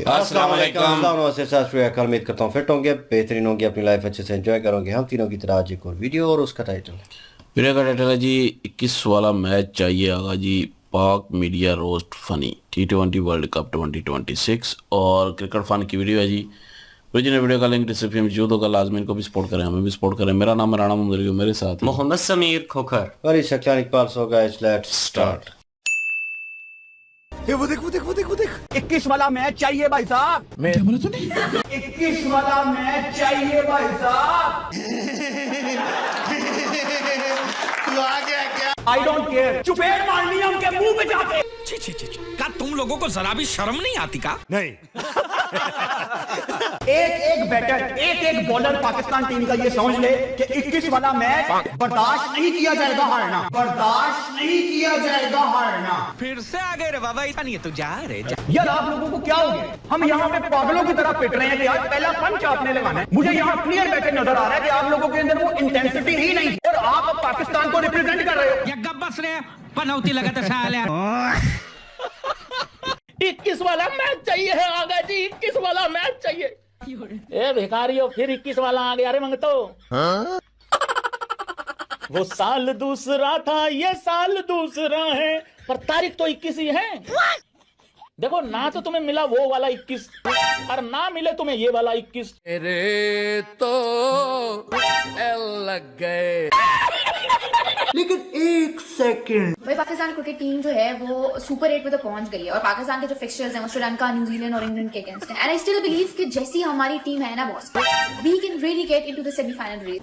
अस्सलाम वालेकुम। उम्मीद करता हूँ फिट होंगे, बेहतरीन होंगे, अपनी लाइफ अच्छे से एंजॉय करोगे। हम तीनों की तरह आज एक और वीडियो, और उसका टाइटल है जी 21 वाला मैच चाहिए आगा जी। पाक media roast funny T20 world cup 2026 और क्रिकेट फन की वीडियो है जी। ओरिजिनल वीडियो का लिंक डिस्क्रिप्शन में मौजूद होगा, लाजमी इनको भी सपोर्ट करें, हमें भी सपोर्ट करें। मेरा नाम है राणा मुंदरी, मेरे साथ मोहम्मद समीर खोखर और इस शक्लान Iqbal so guys, let's start. वो देख 21 वाला मैच चाहिए भाई साहब। मैं क्या बोला तूने? 21 वाला मैच चाहिए भाई साहब। तू आ गया क्या? I don't care. चुपेड़ मारनी है उनके मुंह पे जाके। छी। क्या तुम लोगों को जरा भी शर्म नहीं आती का? नहीं। एक बैटर, एक बॉलर पाकिस्तान टीम का ये समझ ले कि 21 वाला मैच बर्दाश्त नहीं किया जाएगा हारना, बर्दाश्त नहीं किया जाएगा हारना। फिर से आ गए रे बाबा, ऐसा नहीं है तू जा रे जा। यार आप लोगों को क्या हो गया? हम यहाँ पे पागलों की तरह पिट रहे हैं कि यार पहला पंच आपने लगाना है। मुझे यहाँ क्लियर बैठे नजर आ रहा है कि आप लोगों के अंदर वो इंटेंसिटी ही नहीं है और आप अब पाकिस्तान को रिप्रेजेंट कर रहे हो। या गब्बस रे पनौती लगा तो साले। 21 वाला मैच चाहिए है आगा जी, 21 वाला मैच चाहिए। ए भिखारियों, फिर 21 वाला आ गया रे मंगतो। वो साल दूसरा था, ये साल दूसरा है, पर तारीख तो 21 ही है। देखो ना, तो तुम्हें मिला वो वाला 21 और ना मिले तुम्हें ये वाला 21। अरे तो लग गए। लेकिन एक सेकंड, भाई पाकिस्तान क्रिकेट टीम जो है वो सुपर 8 में तो पहुंच गई है और पाकिस्तान के जो फिक्सचर्स हैं वो श्रीलंका, न्यूजीलैंड और इंग्लैंड के अगेंस्ट हैं। एंड आई स्टिल बिलीव कि जैसी हमारी टीम है ना boss, we can really get into the semifinal race.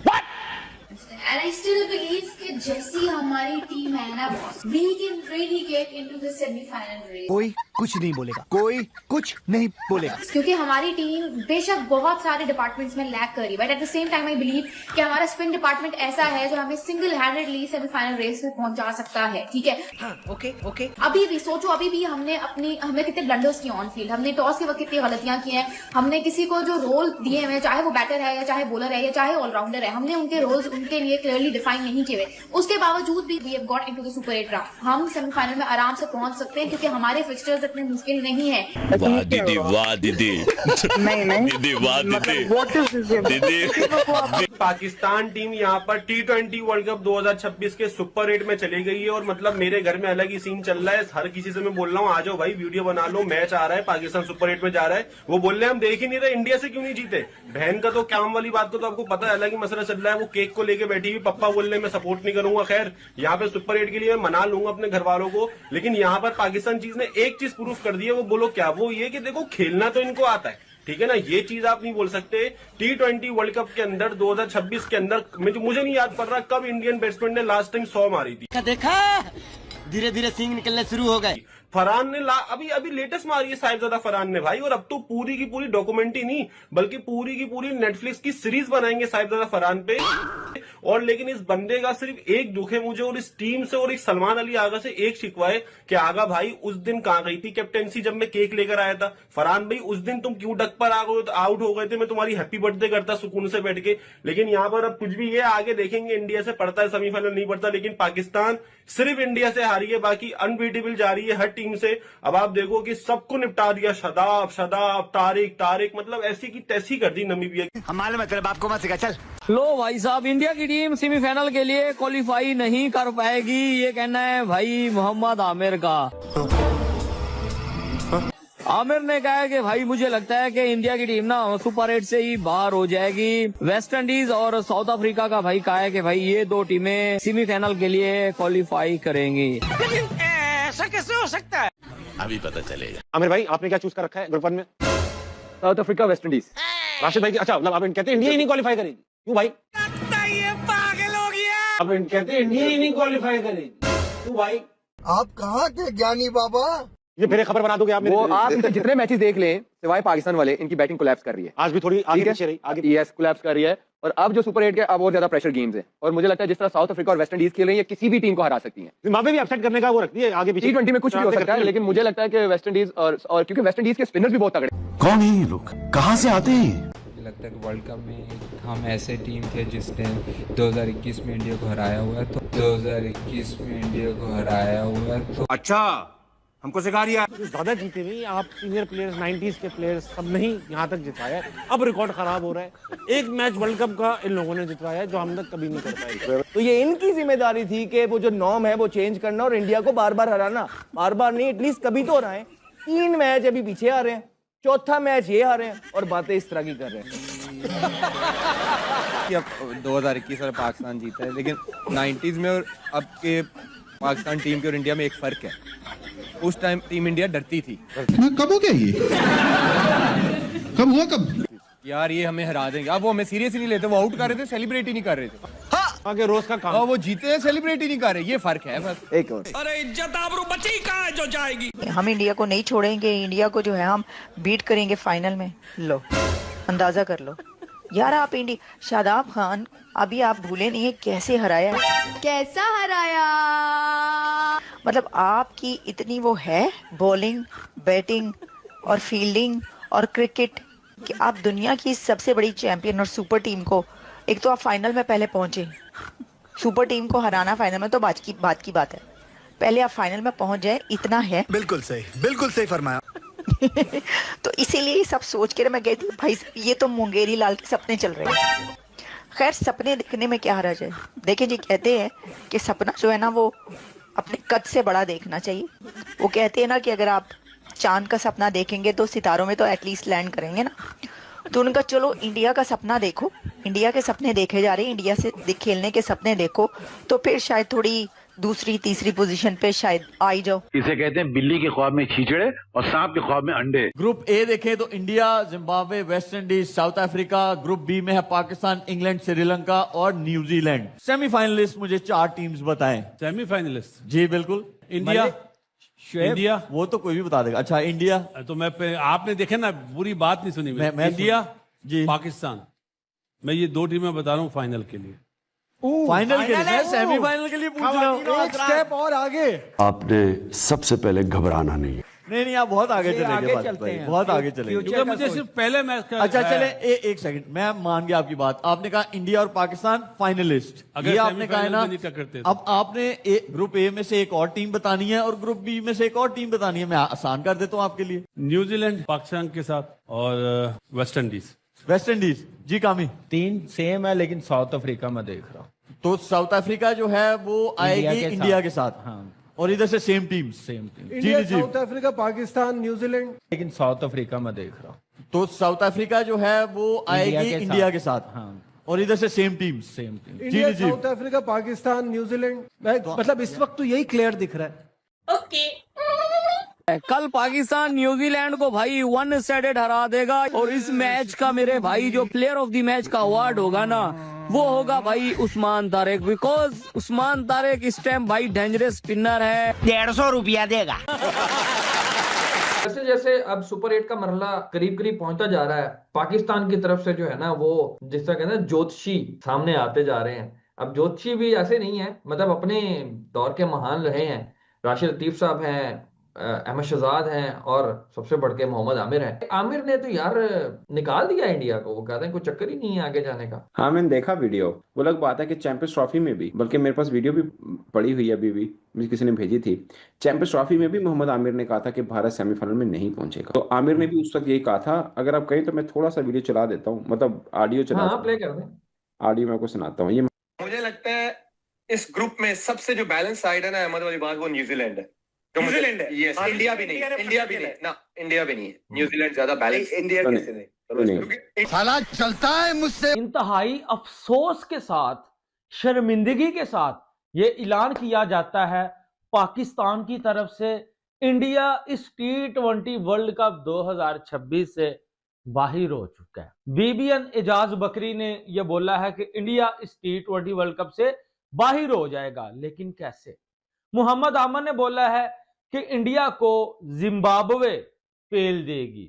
And I still believe कि जैसी हमारी टीम है ना boss, we can really get into the semifinal race. कोई कुछ नहीं बोलेगा, कोई कुछ नहीं बोलेगा, क्योंकि हमारी टीम बेशक बहुत सारे डिपार्टमेंट्स में लैग कर रही है, but at the same time I believe कि हमारा स्पिन डिपार्टमेंट ऐसा है जो हमें सिंगल हैंडेडली सेमीफाइनल रेस में पहुंचा सकता है। ठीक है, ओके। अभी भी सोचो, अभी भी हमने कितने ब्लंडर्स किए ऑन फील्ड, हमने टॉस के वक्त कितनी गलतियां की हैं, हमने किसी को जो रोल दिए हुए, चाहे वो बैटर है या चाहे बॉलर है या चाहे ऑलराउंडर है, हमने उनके रोल्स उनके लिए क्लियरली डिफाइन नहीं किए हुए। उसके बावजूद भी we have got into the super 8 round. हम सेमीफाइनल में आराम से पहुंच सकते हैं क्योंकि हमारे फिक्सचर्स इतने मुश्किल नहीं है। वाह दीदी, वाह दीदी, नहीं दीदी, वाह दीदी, व्हाट इज दीदी। पाकिस्तान टीम यहाँ पर T20 वर्ल्ड कप 2026 के सुपर 8 में चली गई है और मतलब मेरे घर में अलग ही सीन चल रहा है। हर किसी से मैं बोल रहा हूँ आ जाओ भाई, वीडियो बना लो, मैच आ रहा है, पाकिस्तान सुपर 8 में जा रहा है। वो बोल रहे हैं हम देख ही नहीं रहे, इंडिया से क्यों नहीं जीते। बहन का तो काम वाली बात को तो आपको पता है, अलग ही मसला चल रहा है। वो केक को लेके बैठी हुई, पप्पा बोल रहे मैं सपोर्ट नहीं करूंगा। खैर यहाँ पे सुपर 8 के लिए मैं मना लूंगा अपने घर वालों को, लेकिन यहाँ पर पाकिस्तान चीज ने एक चीज प्रूफ कर दी है। वो बोलो क्या? वो ये कि देखो खेलना तो इनको आता है, ठीक है ना, ये चीज आप नहीं बोल सकते। T20 वर्ल्ड कप के अंदर 2026 के अंदर मुझे नहीं याद पड़ रहा कब इंडियन बैट्समैन ने लास्ट टाइम 100 मारी थी। देखा धीरे धीरे सींग निकलने शुरू हो गए। फरहान ने अभी लेटेस्ट मारी है साहिबजादा फरहान ने भाई, और अब तो पूरी की पूरी डॉक्यूमेंट्री नहीं बल्कि पूरी की पूरी नेटफ्लिक्स की सीरीज बनाएंगे साहिबजादा फरहान पे। और लेकिन इस बंदे का सिर्फ एक दुख है मुझे और इस टीम से और एक सलमान अली आगा से एक शिकवा है कि आगा भाई उस दिन कहां गई थी कैप्टेंसी जब मैं केक लेकर आया था। फरहान भाई उस दिन तुम क्यों डक पर आ गए, तो आउट हो गए थे, मैं तुम्हारी हैप्पी बर्थडे करता सुकून से बैठ के। लेकिन यहाँ पर अब कुछ भी है, आगे देखेंगे इंडिया से पड़ता है सेमीफाइनल नहीं पड़ता। लेकिन पाकिस्तान सिर्फ इंडिया से हारी है, बाकी अनबीटेबल जा रही है हर टीम से। अब आप देखो कि सबको निपटा दिया, शदाब तारिक मतलब ऐसी की तैसी कर दी नमीबिया की। हम मालूम है तेरे बाप को मत सिखा, चल। लो भाई साहब, इंडिया की टीम सेमीफाइनल के लिए क्वालिफाई नहीं कर पाएगी, ये कहना है भाई मोहम्मद आमिर का। आमिर ने कहा है कि भाई मुझे लगता है कि इंडिया की टीम ना सुपर 8 से ही बाहर हो जाएगी। वेस्ट इंडीज और साउथ अफ्रीका का भाई कहा है कि भाई ये दो टीमें सेमीफाइनल के लिए क्वालिफाई करेंगी। ऐसा कैसे हो सकता है? अभी पता चलेगा। आमिर भाई आपने क्या चूज कर रखा है ग्रुप 1 में? South Africa, West Indies. Rashid भाई अच्छा, मतलब आप कहते हैं इंडिया ही नहीं क्वालिफाई करेगी, क्यों भाई? ये पागल हो गया। आप कहते हैं इंडिया ही नहीं क्वालिफाई करेगी, क्यों भाई? आप कहाँ के ज्ञानी बाबा? ये फिर खबर बना दोगे आप मेरे? वो आप जितने मैचेस देख लें सिवाय पाकिस्तान वाले, इनकी बैटिंग कोलैप्स कर रही है। आज भी थोड़ी आगे पीछे रही, आगे यस कोलैप्स कर रही है। और अब जो सुपर 8 के अब और ज्यादा प्रेशर गेम्स हैं और मुझे लगता है जिस तरह साउथ अफ्रीका और वेस्ट इंडीज खेल रही है किसी भी टीम को हरा सकती है। वहां पे भी अपसेट करने का वो रखती है आगे पीछे। T20 में कुछ भी हो सकता है, लेकिन मुझे लगता है कि वेस्ट इंडीज और क्योंकि वेस्ट इंडीज के स्पिनर्स भी बहुत तगड़े। कौन है ये लोग, कहाँ से आते हैं? मुझे लगता है कि वर्ल्ड कप में हम ऐसे टीम थे जिसने 2021 में इंडिया को हराया हुआ है, तो 2021 में इंडिया को हराया हुआ है। तो अच्छा हमको सिखा रिया ज्यादा जीते नहीं आप सीनियर प्लेयर्स 90s के प्लेयर्स सब नहीं यहाँ तक जितवाया है। अब रिकॉर्ड खराब हो रहा है। एक मैच वर्ल्ड कप का इन लोगों ने जितवाया है जो हम तक कभी नहीं कर पाए। तो ये इनकी जिम्मेदारी थी कि वो जो नॉर्म है वो चेंज करना और इंडिया को बार बार हराना, बार बार नहीं एटलीस्ट कभी तो हराएं। 3 मैच अभी पीछे आ रहे हैं, चौथा मैच ये हारे हैं और बातें इस तरह की कर रहे हैं। कि अब 2021 में पाकिस्तान जीता है, लेकिन 90s में और अब के पाकिस्तान टीम के और इंडिया में एक फर्क है। उस टाइम टीम इंडिया डरती थी। कब हो गया ये? कब हुआ कब? यार ये हमें हरा देंगे। अब वो हमें सीरियस ही नहीं लेते, वो आउट कर रहे थे, सेलिब्रेट ही नहीं कर रहे थे। आगे रोज का काम। वो जीते हैं, सेलिब्रेट ही नहीं कर रहे, ये फर्क है बस। एक और अरे इज्जत आबरू बची कहाँ है जो जाएगी। हम इंडिया को नहीं छोड़ेंगे, इंडिया को जो है हम बीट करेंगे फाइनल में। लो अंदाजा कर लो यार। आप इंडिया, शादाब खान अभी आप भूले नहीं है कैसे हराया, कैसा हराया। मतलब आपकी इतनी वो है बॉलिंग, बैटिंग और फील्डिंग और क्रिकेट कि आप दुनिया की सबसे बड़ी चैंपियन और सुपर टीम को, एक तो आप फाइनल में पहले पहुंचे, सुपर टीम को हराना फाइनल में तो बात की बात है, पहले आप फाइनल में पहुंच जाए, इतना है। बिल्कुल सही फरमाया। तो इसीलिए सब सोच के मैं कहती हूँ भाई ये तो मुंगेरी लाल के सपने चल रहे हैं। खैर सपने देखने में क्या हर्ज है। देखिए जी कहते हैं कि सपना जो है ना वो अपने कद से बड़ा देखना चाहिए। वो कहते हैं ना कि अगर आप चांद का सपना देखेंगे तो सितारों में तो एटलीस्ट लैंड करेंगे ना। तो उनका चलो इंडिया का सपना देखो, इंडिया के सपने देखे जा रहे हैं, इंडिया से खेलने के सपने देखो, तो फिर शायद थोड़ी दूसरी तीसरी पोजीशन पे शायद आ ही जाओ। इसे कहते हैं बिल्ली के ख्वाब में खींचड़े और सांप के ख्वाब में अंडे। ग्रुप ए देखें तो India, Zimbabwe, West Indies, South Africa. Group B में है पाकिस्तान, इंग्लैंड, श्रीलंका और न्यूजीलैंड। सेमीफाइनलिस्ट मुझे 4 टीम्स बताएं। सेमीफाइनलिस्ट जी बिल्कुल। इंडिया। इंडिया वो तो कोई भी बता देगा। अच्छा इंडिया तो मैं आपने देखे ना पूरी बात नहीं सुनी। मैं इंडिया जी पाकिस्तान, मैं ये 2 टीमें बता रहा हूँ फाइनल के लिए। फाइनल के लिए, मैं सेमीफाइनल के लिए पूछ रहा हूँ। एक स्टेप और आगे। आपने सबसे पहले घबराना नहीं। नहीं आप बहुत आगे चलेंगे, बहुत आगे चलेंगे क्योंकि मुझे सिर्फ पहले मैच का। अच्छा चले एक सेकंड, मैं मान गया आपकी बात। आपने कहा इंडिया और पाकिस्तान फाइनलिस्ट, ये आपने कहा है ना। अब आपने ग्रुप ए में से एक और टीम बतानी है और ग्रुप बी में से एक और टीम बतानी है। मैं आसान कर देता हूँ आपके लिए। न्यूजीलैंड पाकिस्तान के साथ और वेस्ट इंडीज। वेस्ट इंडीज जी कामी। 3 सेम है लेकिन साउथ अफ्रीका में देख रहा हूँ। तो साउथ अफ्रीका जो है वो आएगी इंडिया के साथ। हाँ। और इधर से सेम टीम जी। साउथ अफ्रीका, पाकिस्तान, न्यूजीलैंड, लेकिन साउथ अफ्रीका में देख रहा हूँ। तो साउथ अफ्रीका जो है वो आएगी इंडिया के साथ। हाँ। और इधर से same team India, south Africa, Pakistan, New Zealand. मतलब इस वक्त तो यही क्लियर दिख रहा है। ओके कल पाकिस्तान न्यूजीलैंड को भाई 1 साइडेड हरा देगा और इस मैच का मेरे भाई जो प्लेयर ऑफ द मैच का अवार्ड होगा ना वो होगा भाई उस्मान तारिक। बिकॉज उस्मान तारिक इस टाइम भाई डेंजरस स्पिनर है। 150 रुपया देगा। जैसे जैसे अब सुपर 8 का मरहला करीब करीब पहुंचता जा रहा है, पाकिस्तान की तरफ से जो है ना वो जिस तरह कहते हैं ज्योतिषी सामने आते जा रहे हैं। अब ज्योतिषी भी ऐसे नहीं है, मतलब अपने दौर के महान रहे हैं। राशिद लतीफ साहब हैं, अहमद शहजाद हैं और सबसे बढ़ के मोहम्मद आमिर है। आमिर ने तो यार निकाल दिया इंडिया को। वो कहते हैं कोई चक्कर ही नहीं है आगे जाने का। हाँ मैंने देखा वीडियो। वो अलग बात है कि चैंपियंस ट्रॉफी में भी, बल्कि मेरे पास वीडियो भी पड़ी हुई है अभी भी, मुझे किसी ने भेजी थी। चैंपियंस ट्रॉफी में भी मोहम्मद आमिर ने कहा था कि भारत सेमीफाइनल में नहीं पहुंचेगा। तो आमिर ने भी उस वक्त यही कहा था। अगर आप कहें तो मैं थोड़ा सा वीडियो चला देता हूँ, मतलब ऑडियो चला। हाँ प्ले कर दें। ऑडियो मैं आपको सुनाता हूँ। ये मुझे लगता है इस ग्रुप में सबसे जो बैलेंस साइड है ना अहमद वाली बात, वो न्यूजीलैंड है। न्यूजीलैंड है, यस। इंडिया भी नहीं, इंडिया भी नहीं ना, इंडिया भी नहीं है। न्यूजीलैंड ज्यादा बैलेंस। इंडिया कैसे नहीं? साला चलता है मुझसे। इंतहाई अफसोस के साथ, शर्मिंदगी के साथ ये ऐलान किया जाता है पाकिस्तान की तरफ से इंडिया इस T20 वर्ल्ड कप 2026 से बाहर हो चुका है। बीबीएन एजाज बकरी ने यह बोला है कि इंडिया इस T20 वर्ल्ड कप से बाहर हो जाएगा, लेकिन कैसे। मोहम्मद आमर ने बोला है कि इंडिया को जिम्बाब्वे फेल देगी।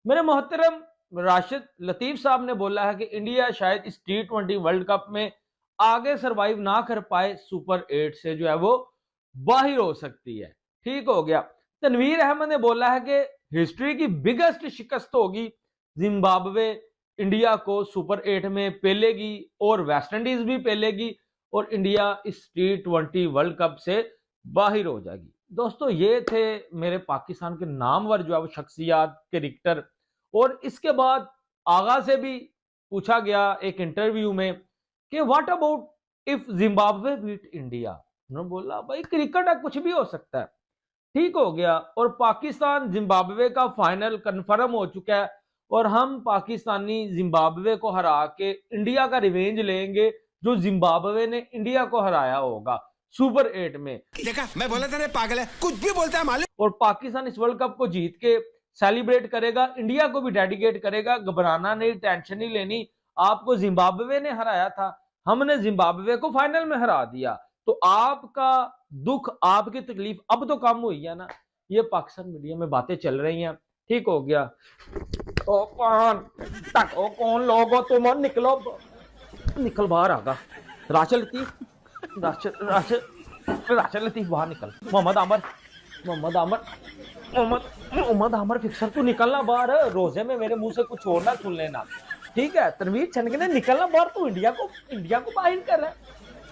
मेरे मोहतरम राशिद लतीफ साहब ने बोला है कि इंडिया शायद इस T20 वर्ल्ड कप में आगे सरवाइव ना कर पाए, सुपर 8 से जो है वो बाहर हो सकती है। ठीक हो गया। तनवीर अहमद ने बोला है कि हिस्ट्री की बिगेस्ट शिकस्त होगी, जिम्बाब्वे इंडिया को सुपर 8 में पेलेगी और वेस्ट इंडीज भी पेलेगी और इंडिया इस T20 वर्ल्ड कप से बाहर हो जाएगी। दोस्तों ये थे मेरे पाकिस्तान के नामवर जो है वो शख्सियात क्रिकेटर। और इसके बाद आगा से भी पूछा गया एक इंटरव्यू में कि what about if Zimbabwe beat India. उन्होंने बोला भाई क्रिकेट है, कुछ भी हो सकता है। ठीक हो गया, और पाकिस्तान जिम्बाब्वे का फाइनल कंफर्म हो चुका है और हम पाकिस्तानी जिम्बाब्वे को हरा के इंडिया का रिवेंज लेंगे जो जिम्बाब्वे ने इंडिया को हराया होगा सुपर 8 में। देखा मैं बोला था ना पागल है, कुछ भी बोलता है मालूम। और पाकिस्तान इस वर्ल्ड कप को जीत के सेलिब्रेट करेगा, इंडिया को भी डेडिकेट करेगा। घबराना नहीं, टेंशन नहीं लेनी। आपको जिम्बाब्वे ने हराया था, हमने जिम्बाब्वे को फाइनल में हरा दिया, तो आपका दुख आपकी तकलीफ अब तो कम हुई है ना। ये पाकिस्तान मीडिया में बातें चल रही हैं। ठीक हो गया। ओ कौन तक ओ कौन लोग हो तुम, निकलो, निकल बाहर आगा। राशल लतीफ, राशल लतीफ बाहर निकल। मोहम्मद आमर फिक्सर, तू निकलना बाहर। रोजे में मेरे मुंह से कुछ और ना सुन लेना, ठीक है। तनवीर छनकने निकलना बाहर। तू इंडिया को बाहर कर रहा है,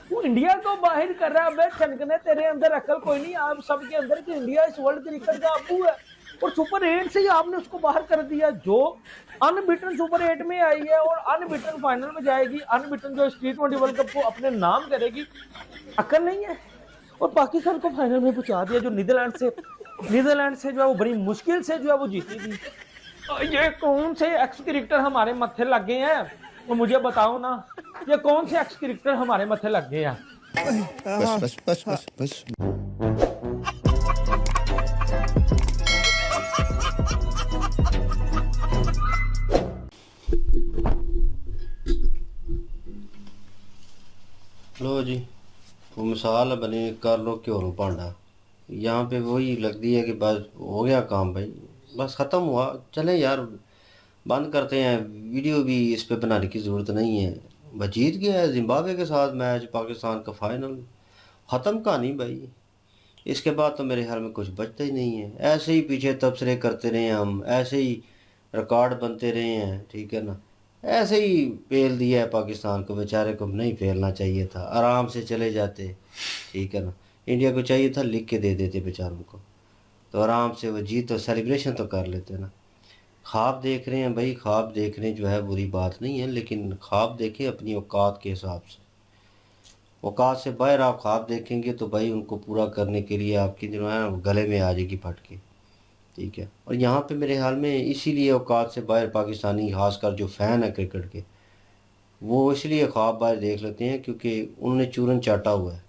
तू इंडिया को बाहर कर रहा है। अबे छनकने तेरे अंदर अकल कोई नहीं, आप सबके अंदर कि इंडिया इस वर्ल्ड क्रिकेट का अबू है और सुपर 8 से ही आपने उसको बाहर कर दिया। जो अनबिटन सुपर 8 में आई है और अनबिटन फाइनल में जाएगी, अनबिटन जो T20 वर्ल्ड कप को अपने नाम करेगी, अकल नहीं है। और पाकिस्तान को फाइनल में पहुंचा दिया जो नीदरलैंड से जो है वो बड़ी मुश्किल से जो है वो जीती थी। ये कौन से एक्स क्रिकेटर हमारे मत्थे लग गए हैं, तो मुझे बताओ ना, ये कौन से एक्स क्रिकेटर हमारे मत्थे लग गए हैं। बस। लो जी, वो मिसाल बने कर लो क्यों भांडा। यहाँ पे वही लगती है कि बस हो गया काम भाई, बस ख़त्म हुआ, चले यार बंद करते हैं। वीडियो भी इस पे बनाने की ज़रूरत नहीं है। बस जीत गया है जिम्बाब्वे के साथ मैच, पाकिस्तान का फाइनल, ख़त्म कहानी भाई। इसके बाद तो मेरे ख्याल में कुछ बचता ही नहीं है। ऐसे ही पीछे तबसरे करते रहे हम, ऐसे ही रिकॉर्ड बनते रहे हैं, ठीक है ना। ऐसे ही पेल दिया है पाकिस्तान को, बेचारे को नहीं पेलना चाहिए था, आराम से चले जाते, ठीक है ना। इंडिया को चाहिए था लिख के दे देते बेचारों को, तो आराम से वो जीत तो सेलिब्रेशन तो कर लेते ना। ख्वाब देख रहे हैं भाई, ख्वाब देखने जो है बुरी बात नहीं है, लेकिन ख्वाब देखें अपनी औकात के हिसाब से। औकात से बाहर आप ख्वाब देखेंगे तो भाई उनको पूरा करने के लिए आपकी जो है गले में आ जाएगी फट के, ठीक है। और यहाँ पे मेरे ख्याल में इसीलिए औकात से बाहर पाकिस्तानी खासकर जो फ़ैन है क्रिकेट के, वो इसलिए ख्वाब बाहर देख लेते हैं क्योंकि उन्होंने चूरन चाटा हुआ है,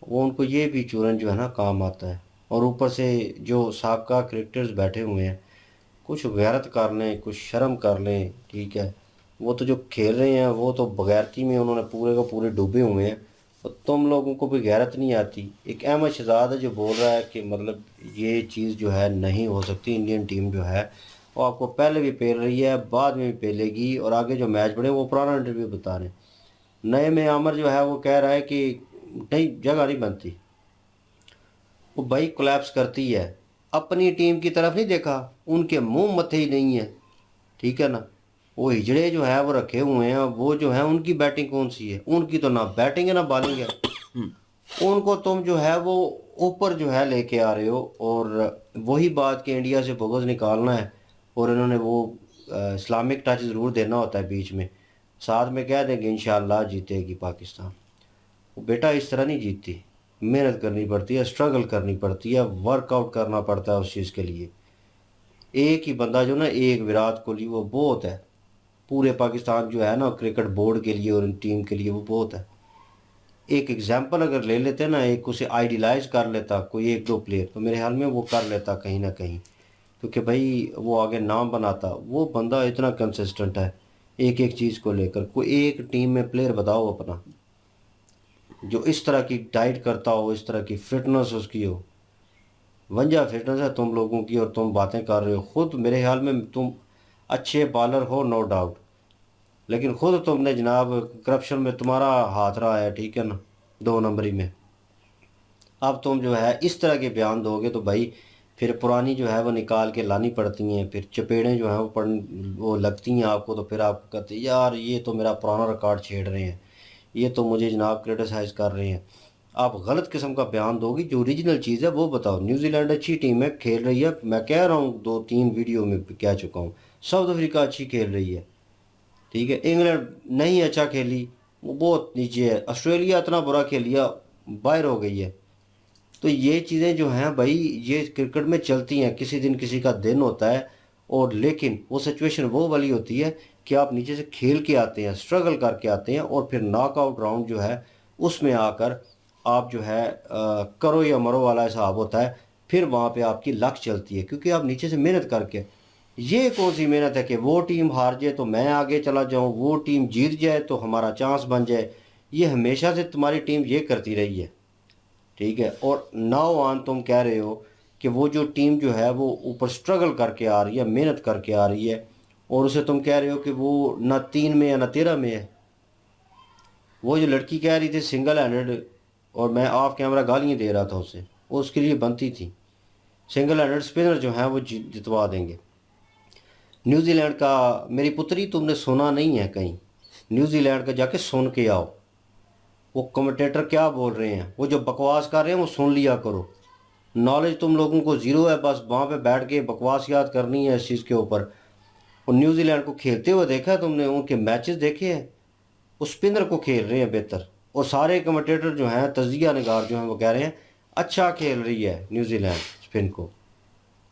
वो उनको ये भी चूरन जो है ना काम आता है। और ऊपर से जो साबका क्रिकेटर्स बैठे हुए हैं, कुछ गैरत कर लें, कुछ शर्म कर लें, ठीक है। वो तो जो खेल रहे हैं वो तो बगैरती में उन्होंने पूरे को पूरे डूबे हुए हैं, तो तुम लोगों को भी गैरत नहीं आती। एक अहमद शहजाद है जो बोल रहा है कि मतलब ये चीज़ जो है नहीं हो सकती, इंडियन टीम जो है वो आपको पहले भी पेल रही है, बाद में भी पेलेगी, और आगे जो मैच बढ़े वो पुराना इंटरव्यू बता रहे हैं। नए में आमर जो है वो कह रहा है कि नहीं जगह नहीं बनती, वो भाई कोलैप्स करती है। अपनी टीम की तरफ नहीं देखा, उनके मुंह मथे ही नहीं है, ठीक है ना। वो हिजड़े जो है वो रखे हुए हैं, वो जो है उनकी बैटिंग कौन सी है, उनकी तो ना बैटिंग है ना बॉलिंग है। उनको तुम जो है वो ऊपर जो है लेके आ रहे हो, और वही बात कि इंडिया से बुग़्ज़ निकालना है, और इन्होंने वो इस्लामिक टच ज़रूर देना होता है बीच में, साथ में कह देंगे इंशाअल्लाह जीतेगी पाकिस्तान। वो बेटा इस तरह नहीं जीतती, मेहनत करनी पड़ती है, स्ट्रगल करनी पड़ती है, वर्कआउट करना पड़ता है उस चीज़ के लिए। एक ही बंदा जो ना, एक विराट कोहली, वो बहुत है पूरे पाकिस्तान जो है ना क्रिकेट बोर्ड के लिए और टीम के लिए, वो बहुत है। एक एग्जाम्पल अगर ले लेते ना, एक उसे आइडियलाइज कर लेता कोई एक दो प्लेयर, तो मेरे ख्याल में वो कर लेता कहीं ना कहीं, क्योंकि भाई वो आगे नाम बनाता। वो बंदा इतना कंसिस्टेंट है एक एक चीज़ को लेकर। कोई एक टीम में प्लेयर बताओ अपना जो इस तरह की डाइट करता हो, इस तरह की फिटनेस उसकी हो। वंजा फिटनेस है तुम लोगों की, और तुम बातें कर रहे हो। खुद मेरे ख्याल में तुम अच्छे बॉलर हो नो डाउट, लेकिन खुद तुमने जनाब करप्शन में तुम्हारा हाथ रहा है, ठीक है ना, 2 नंबरी में। अब तुम जो है इस तरह के बयान दोगे तो भाई फिर पुरानी जो है वो निकाल के लानी पड़ती हैं, फिर चपेड़ें जो हैं वो लगती हैं आपको, तो फिर आप कहते हैं यार ये तो मेरा पुराना रिकॉर्ड छेड़ रहे हैं, ये तो मुझे जनाब क्रिटिसाइज़ कर रहे हैं। आप गलत किस्म का बयान दोगी। जो ओरिजिनल चीज़ है वो बताओ। न्यूजीलैंड अच्छी टीम है, खेल रही है, मैं कह रहा हूँ 2-3 वीडियो में कह चुका हूँ। साउथ अफ्रीका अच्छी खेल रही है, ठीक है। इंग्लैंड नहीं अच्छा खेली, वो बहुत नीचे है। ऑस्ट्रेलिया इतना बुरा खेल लिया, बाहर हो गई है। तो ये चीज़ें जो हैं भाई, ये क्रिकेट में चलती हैं, किसी दिन किसी का दिन होता है। और लेकिन वो सिचुएशन वो वाली होती है कि आप नीचे से खेल के आते हैं, स्ट्रगल करके आते हैं, और फिर नॉकआउट राउंड जो है उसमें आकर आप जो है करो या मरो वाला हिसाब होता है। फिर वहाँ पे आपकी लक चलती है, क्योंकि आप नीचे से मेहनत करके। ये कौन सी मेहनत है कि वो टीम हार जाए तो मैं आगे चला जाऊँ, वो टीम जीत जाए तो हमारा चांस बन जाए। ये हमेशा से तुम्हारी टीम ये करती रही है, ठीक है। और नाउ ऑन तुम कह रहे हो कि वो जो टीम जो है वो ऊपर स्ट्रगल करके आ रही है, मेहनत करके आ रही है, और उसे तुम कह रहे हो कि वो ना 3 में या ना 13 में है। वो जो लड़की कह रही थी सिंगल हैंडेड, और मैं ऑफ कैमरा गालियाँ दे रहा था उसे, वो उसके लिए बनती थी। सिंगल हैंडेड स्पिनर जो है वो जितवा देंगे न्यूजीलैंड का। मेरी पुत्री, तुमने सुना नहीं है कहीं, न्यूजीलैंड का जाके सुन के आओ। वो कमेंटेटर क्या बोल रहे हैं, वो जो बकवास कर रहे हैं वो सुन लिया करो। नॉलेज तुम लोगों को ज़ीरो है, बस वहाँ पे बैठ के बकवास याद करनी है इस चीज़ के ऊपर। और न्यूजीलैंड को खेलते हुए देखा है तुमने, उनके मैचेस देखे हैं, वो स्पिनर को खेल रहे हैं बेहतर। और सारे कमेंटेटर जो हैं, तजिया निगार जो हैं, वो कह रहे हैं अच्छा खेल रही है न्यूजीलैंड स्पिन को।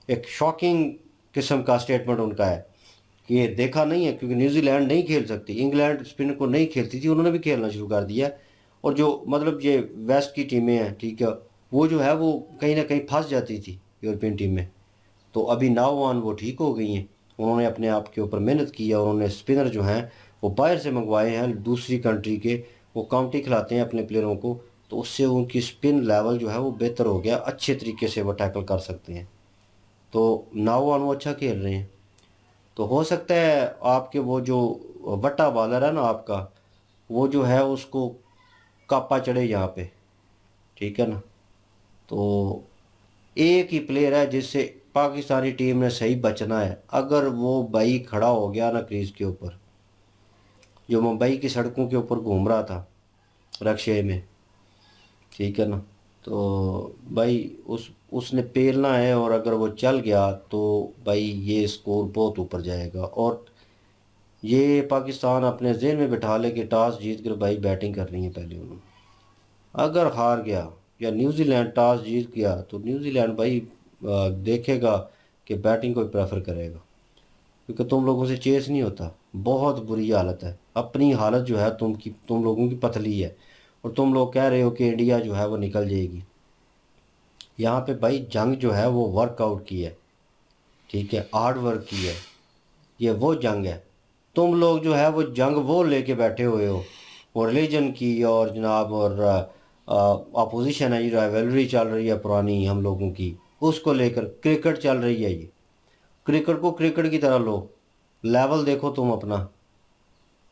एक शॉकिंग किस्म का स्टेटमेंट उनका है कि ये देखा नहीं है, क्योंकि न्यूजीलैंड नहीं खेल सकती, इंग्लैंड स्पिन को नहीं खेलती थी, उन्होंने भी खेलना शुरू कर दिया। और जो मतलब ये वेस्ट की टीमें हैं, ठीक है, वो जो है वो कहीं ना कहीं फंस जाती थी यूरोपियन टीम में। तो अभी नाउ ऑन वो ठीक हो गई हैं, उन्होंने अपने आप के ऊपर मेहनत की है, और उन्होंने स्पिनर जो हैं वो बाहर से मंगवाए हैं, दूसरी कंट्री के। वो काउंटी खिलाते हैं अपने प्लेयरों को, तो उससे उनकी स्पिन लेवल जो है वो बेहतर हो गया, अच्छे तरीके से वो टैकल कर सकते हैं। तो नाउ ऑन वो अच्छा खेल रहे हैं। तो हो सकता है आपके वो जो वट्टा बॉलर है ना आपका, वो जो है उसको कापा चढ़े यहाँ पे, ठीक है ना। तो एक ही प्लेयर है जिससे पाकिस्तानी टीम ने सही बचना है। अगर वो भाई खड़ा हो गया ना क्रीज के ऊपर, जो मुंबई की सड़कों के ऊपर घूम रहा था रक्शे में, ठीक है ना, तो भाई उसने पेलना है। और अगर वो चल गया तो भाई ये स्कोर बहुत ऊपर जाएगा। और ये पाकिस्तान अपने ज़हन में बिठा ले कि टॉस जीत कर भाई बैटिंग करनी है पहले उन्होंने। अगर हार गया या न्यूजीलैंड टॉस जीत गया तो न्यूजीलैंड भाई देखेगा कि बैटिंग को प्रेफर करेगा, क्योंकि तुम लोगों से चेस नहीं होता। बहुत बुरी हालत है, अपनी हालत जो है तुम लोगों की पतली है। और तुम लोग कह रहे हो कि इंडिया जो है वो निकल जाएगी। यहाँ पे भाई जंग जो है वो वर्कआउट की है, ठीक है, हार्ड वर्क की है। ये वो जंग है। तुम लोग जो है वो जंग वो लेके बैठे हुए हो, और रिलीजन की, और जनाब और अपोजिशन है, ये राइवलरी चल रही है पुरानी हम लोगों की, उसको लेकर क्रिकेट चल रही है। ये क्रिकेट को क्रिकेट की तरह लो, लेवल देखो तुम अपना।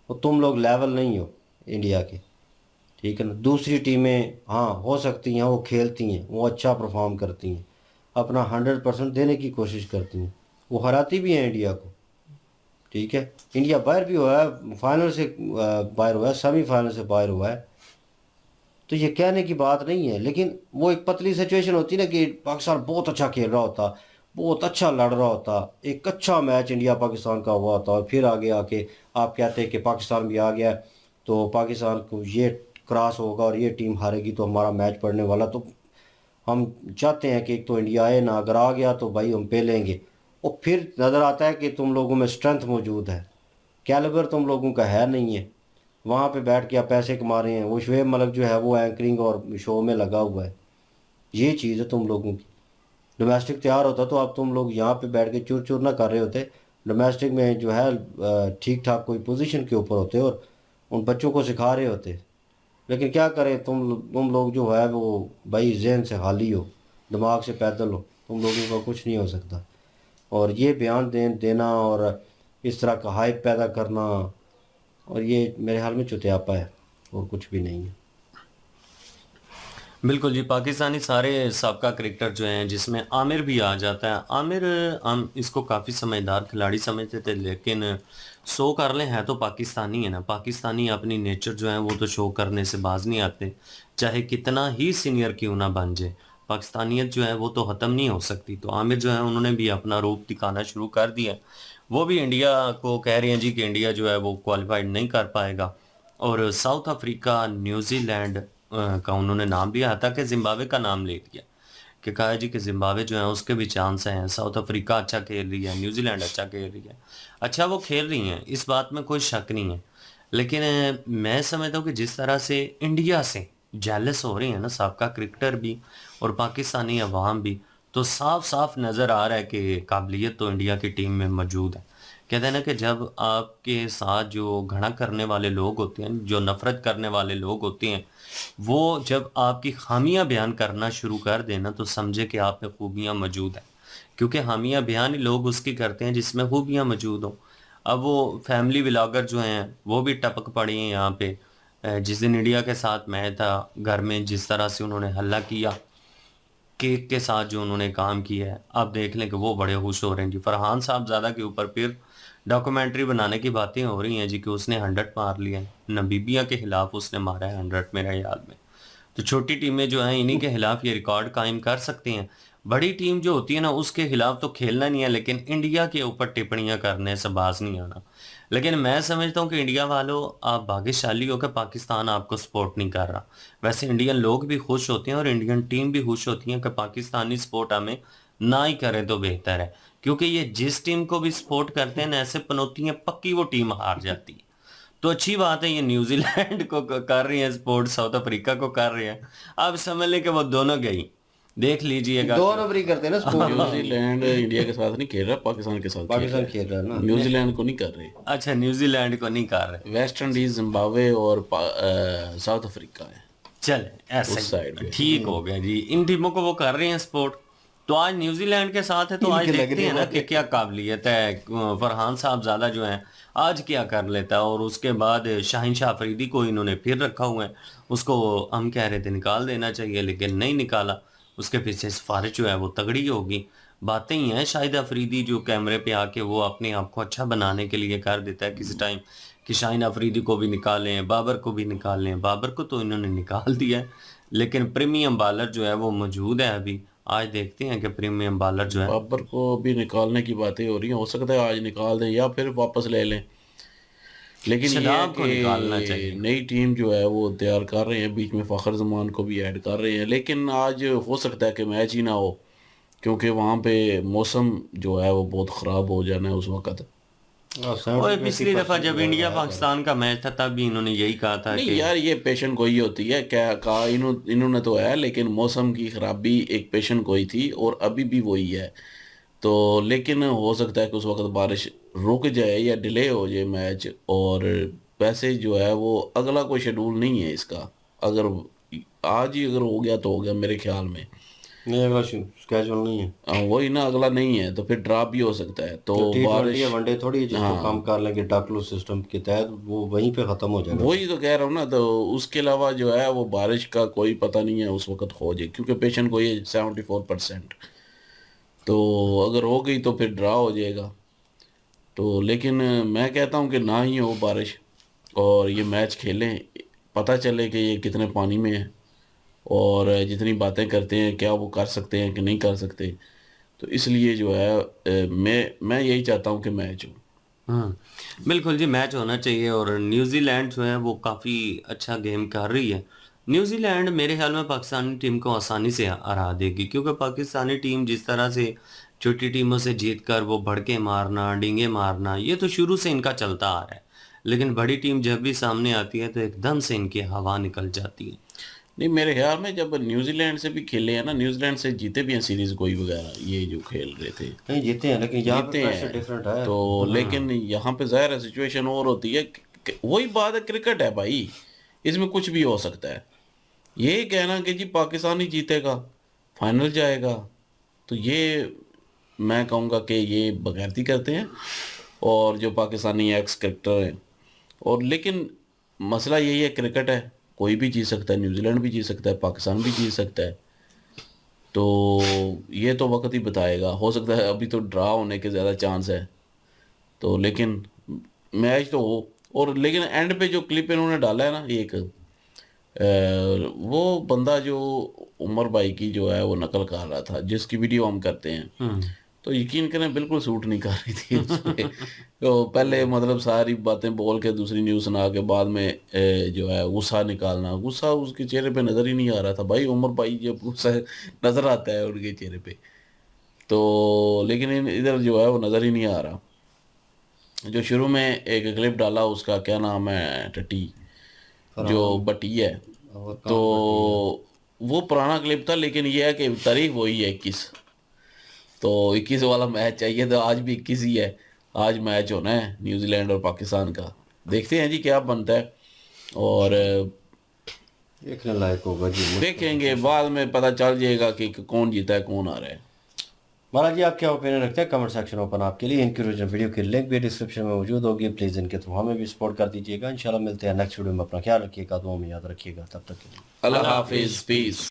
और तुम लोग लेवल नहीं हो इंडिया के, ठीक है ना। दूसरी टीमें हाँ हो सकती हैं, वो खेलती हैं, वो अच्छा परफॉर्म करती हैं, अपना 100% देने की कोशिश करती हैं, वो हराती भी हैं इंडिया को, ठीक है। इंडिया बाहर भी हुआ है, फाइनल से बाहर हुआ है, सेमीफाइनल से बाहर हुआ है। तो ये कहने की बात नहीं है, लेकिन वो एक पतली सिचुएशन होती ना कि पाकिस्तान बहुत अच्छा खेल रहा होता, बहुत अच्छा लड़ रहा होता, एक अच्छा मैच इंडिया पाकिस्तान का हुआ होता, और फिर आगे आके आप कहते हैं कि पाकिस्तान भी आ गया तो पाकिस्तान को ये क्रॉस होगा और ये टीम हारेगी तो हमारा मैच पड़ने वाला। तो हम चाहते हैं कि एक तो इंडिया आए ना, अगर आ गया तो भाई हम पे लेंगे। और फिर नज़र आता है कि तुम लोगों में स्ट्रेंथ मौजूद है, कैलिबर तुम लोगों का है नहीं है। वहाँ पे बैठ के आप पैसे कमा रहे हैं। वो शुएब मलिक जो है वो एंकरिंग और शो में लगा हुआ है। ये चीज़ है तुम लोगों की। डोमेस्टिक तैयार होता तो आप तुम लोग यहाँ पे बैठ के चूर चूर ना कर रहे होते, डोमेस्टिक में जो है ठीक ठाक कोई पोजीशन के ऊपर होते और उन बच्चों को सिखा रहे होते। लेकिन क्या करें, तुम लोग जो है वो भाई जहन से खाली हो, दिमाग से पैदल हो, तुम लोगों का कुछ नहीं हो सकता। और ये बयान देना और इस तरह का हाइप पैदा करना, और ये मेरे हाल में चुतियापा है और कुछ भी नहीं है। बिल्कुल जी, पाकिस्तानी सारे साबका क्रिकेटर जो हैं, जिसमें आमिर भी आ जाता है। आमिर हम इसको काफ़ी समझदार खिलाड़ी समझते थे, लेकिन शो कर लें, है तो पाकिस्तानी है ना, पाकिस्तानी अपनी नेचर जो है वो तो शो करने से बाज नहीं आते, चाहे कितना ही सीनियर क्यों ना बन जाए, पाकिस्तानियत जो है वो तो ख़त्म नहीं हो सकती। तो आमिर जो है उन्होंने भी अपना रूप दिखाना शुरू कर दिया है। वो भी इंडिया को कह रहे हैं जी कि इंडिया जो है वो क्वालिफाइड नहीं कर पाएगा, और साउथ अफ्रीका, न्यूजीलैंड का उन्होंने नाम लिया, था कि जिम्बाब्वे का नाम ले दिया, कि कहा जी कि जिम्बाब्वे जो है उसके भी चांस हैं, साउथ अफ्रीका अच्छा खेल रही है, न्यूजीलैंड अच्छा खेल रही है, अच्छा वो खेल रही हैं, इस बात में कोई शक नहीं है। लेकिन मैं समझता हूँ कि जिस तरह से इंडिया से जेलस हो रही है ना साबका क्रिकेटर भी और पाकिस्तानी अवाम भी, तो साफ साफ नज़र आ रहा है कि काबिलियत तो इंडिया की टीम में मौजूद है। कहते हैं ना कि जब आपके साथ जो घृणा करने वाले लोग होते हैं, जो नफ़रत करने वाले लोग होते हैं, वो जब आपकी खामियां बयान करना शुरू कर देना तो समझे कि आप में खूबियाँ मौजूद हैं, क्योंकि खामियां बयान ही लोग उसकी करते हैं जिसमें खूबियाँ मौजूद हों। अब वो फैमिली व्लॉगर जो हैं वो भी टपक पड़ी हैं यहाँ पे। जिस दिन इंडिया के साथ मैं था घर में, जिस तरह से उन्होंने हल्ला किया, केक के साथ जो उन्होंने काम किया है, आप देख लें कि वो बड़े खुश हो रहे हैं जी। फरहान साहबजादा के ऊपर फिर डॉक्यूमेंट्री बनाने की बातें हो रही हैं जी कि उसने 100 मार लिया है, नमीबिया के खिलाफ उसने मारा है 100 मेरे याद में। तो छोटी टीमें जो हैं इन्हीं के खिलाफ ये रिकॉर्ड कायम कर सकती हैं। बड़ी टीम जो होती है ना उसके खिलाफ तो खेलना नहीं है, लेकिन इंडिया के ऊपर टिप्पणियां करने से बाज नहीं आना। लेकिन मैं समझता हूँ कि इंडिया वालों, आप भाग्यशाली हो कि पाकिस्तान आपको सपोर्ट नहीं कर रहा। वैसे इंडियन लोग भी खुश होते हैं और इंडियन टीम भी खुश होती है कि पाकिस्तानी सपोर्ट हमें ना ही करें तो बेहतर है, क्योंकि ये जिस टीम को भी सपोर्ट करते हैं ना ऐसे पनौती हैं पक्की वो टीम हार जाती है। तो अच्छी बात है ये न्यूजीलैंड को कर रही है सपोर्ट, साउथ अफ्रीका को कर रही है, अब समझ लें कि वो दोनों गई, देख लीजिएगा। दो नंबर ही करते हैं ना स्पोर्ट। न्यूजीलैंड इंडिया के साथ नहीं खेल रहा, पाकिस्तान के साथ पाकिस्तान खेल रहा है ना, न्यूजीलैंड को नहीं कर रहे। अच्छा, न्यूजीलैंड को नहीं कर रहे, वेस्ट इंडीज, जिम्बाब्वे और साउथ अफ्रीका है। चले ऐसा ठीक हो गया जी, इन टीमों को वो कर रहे हैं सपोर्ट। तो आज न्यूजीलैंड के साथ है, तो आज देखते हैं ना कि क्या काबिलियत है। फरहान साहबजादा जो है आज क्या कर लेता है, और उसके बाद शाहीन शाह अफरीदी को इन्होंने फिर रखा हुआ है, उसको हम कह रहे थे निकाल देना चाहिए लेकिन नहीं निकाला। उसके पीछे सिफारिश जो है वो तगड़ी होगी। बातें ही हैं, शाहिद अफरीदी जो कैमरे पे आके वो अपने आप को अच्छा बनाने के लिए कर देता है किसी टाइम कि शाहीन अफरीदी को भी निकालें, बाबर को भी निकालें। बाबर को तो इन्होंने निकाल दिया है, लेकिन प्रीमियम बॉलर जो है वो मौजूद है अभी। आज देखते हैं कि प्रीमियम बॉलर जो है, बाबर को भी निकालने की बातें हो रही हैं, हो सकता है आज निकाल दें या फिर वापस ले लें। लेकिन ये है को निकालना चाहिए। कि नई टीम जो है वो तैयार कर रहे हैं, बीच में फ़खर जमान को भी ऐड कर रहे हैं, लेकिन आज हो सकता है कि मैच ही ना हो, क्योंकि वहाँ पे मौसम जो है वो बहुत ख़राब हो जाना है उस वक़्त। और पिछली दफ़ा जब इंडिया पाकिस्तान का मैच था तब भी इन्होंने यही कहा था नहीं कि यार, ये पेशन गोई होती है, क्या कहा इन्होंने तो है, लेकिन मौसम की ख़राबी एक पेशन गोई थी और अभी भी वही है। तो लेकिन हो सकता है कि उस वक्त बारिश रुक जाए या डिले हो जाए मैच, और वैसे जो है वो अगला कोई शेड्यूल नहीं है इसका। अगर आज ही अगर हो गया तो हो गया मेरे ख्याल में, नहीं अगला स्केड्यूल नहीं है। वही ना, अगला नहीं है तो फिर ड्रॉप भी हो सकता है। तो बारिश वनडे थोड़ी है जिसको काम कर लेंगे डाकलू सिस्टम के तहत, वो वहीं पे ख़त्म हो जाएगा। वही तो कह रहा हूँ ना, तो उसके अलावा जो है वो बारिश का कोई पता नहीं है उस वक्त हो जाए, क्योंकि पेशेंट को ये 74%, तो अगर हो गई तो फिर ड्रा हो जाएगा। तो लेकिन मैं कहता हूँ कि ना ही हो बारिश और ये मैच खेलें, पता चले कि ये कितने पानी में है और जितनी बातें करते हैं क्या वो कर सकते हैं कि नहीं कर सकते। तो इसलिए जो है मैं यही चाहता हूँ कि मैच हो। बिल्कुल जी, मैच होना चाहिए। और न्यूजीलैंड जो है वो काफ़ी अच्छा गेम कर रही है। न्यूजीलैंड मेरे ख्याल में पाकिस्तानी टीम को आसानी से हरा देगी, क्योंकि पाकिस्तानी टीम जिस तरह से छोटी टीमों से जीत कर वो भड़के मारना, डींगे मारना, ये तो शुरू से इनका चलता आ रहा है। लेकिन बड़ी टीम जब भी सामने आती है तो एकदम से इनकी हवा निकल जाती है। नहीं, मेरे ख्याल में जब न्यूजीलैंड से भी खेले हैं ना, न्यूजीलैंड से जीते भी हैं सीरीज कोई वगैरह, ये जो खेल रहे थे नहीं जीते हैं, लेकिन यहाँ पे जीते हैं डिफरेंट है। तो लेकिन यहाँ पे ज़ाहिर है सिचुएशन और होती है। वही बात है, क्रिकेट है भाई, इसमें कुछ भी हो सकता है। ये कहना कि जी पाकिस्तान ही जीतेगा, फाइनल जाएगा, तो ये मैं कहूँगा कि ये बगैरती करते हैं और जो पाकिस्तानी एक्स क्रिकेटर हैं। और लेकिन मसला यही है, क्रिकेट है, कोई भी जीत सकता है, न्यूजीलैंड भी जीत सकता है, पाकिस्तान भी जीत सकता है। तो ये तो वक्त ही बताएगा, हो सकता है अभी तो ड्रा होने के ज़्यादा चांस है। तो लेकिन मैच तो हो, और लेकिन एंड पे जो क्लिप इन्होंने डाला है ना एक वो बंदा जो उमर भाई की जो है वो नकल कर रहा था, जिसकी वीडियो हम करते हैं, तो यकीन करें बिल्कुल सूट नहीं कर रही थी उसपे। तो पहले मतलब सारी बातें बोल के दूसरी न्यूज़ सुना के बाद में जो है गुस्सा निकालना, गुस्सा उसके चेहरे पे नज़र ही नहीं आ रहा था भाई। उमर भाई जब गुस्सा नज़र आता है उनके चेहरे पे, तो लेकिन इधर जो है वो नज़र ही नहीं आ रहा। जो शुरू में एक क्लिप डाला उसका क्या नाम है, टट्टी जो बटी है, तो वो पुराना क्लिप था, लेकिन ये है कि तारीख वही है 21, तो 21 वाला मैच चाहिए, तो आज भी 21 ही है। आज मैच होना है न्यूजीलैंड और पाकिस्तान का, देखते हैं जी क्या बनता है, और देखने लायक होगा जी, देखेंगे बाद में पता चल जाएगा कि कौन जीता है कौन आ रहा है। महाराज जी आप क्या ओपिनियन रखते हैं, कमेंट सेक्शन ओपन आपके लिए। इनकी ओरिजिनल वीडियो की लिंक भी डिस्क्रिप्शन में मौजूद होगी, प्लीज़ इनके थ्रू हमें भी सपोर्ट कर दीजिएगा। इंशाल्लाह मिलते हैं नेक्स्ट वीडियो में, अपना ख्याल रखिएगा, दुआ में याद रखिएगा, तब तक के लिए अल्लाह हाफिज़, पीस।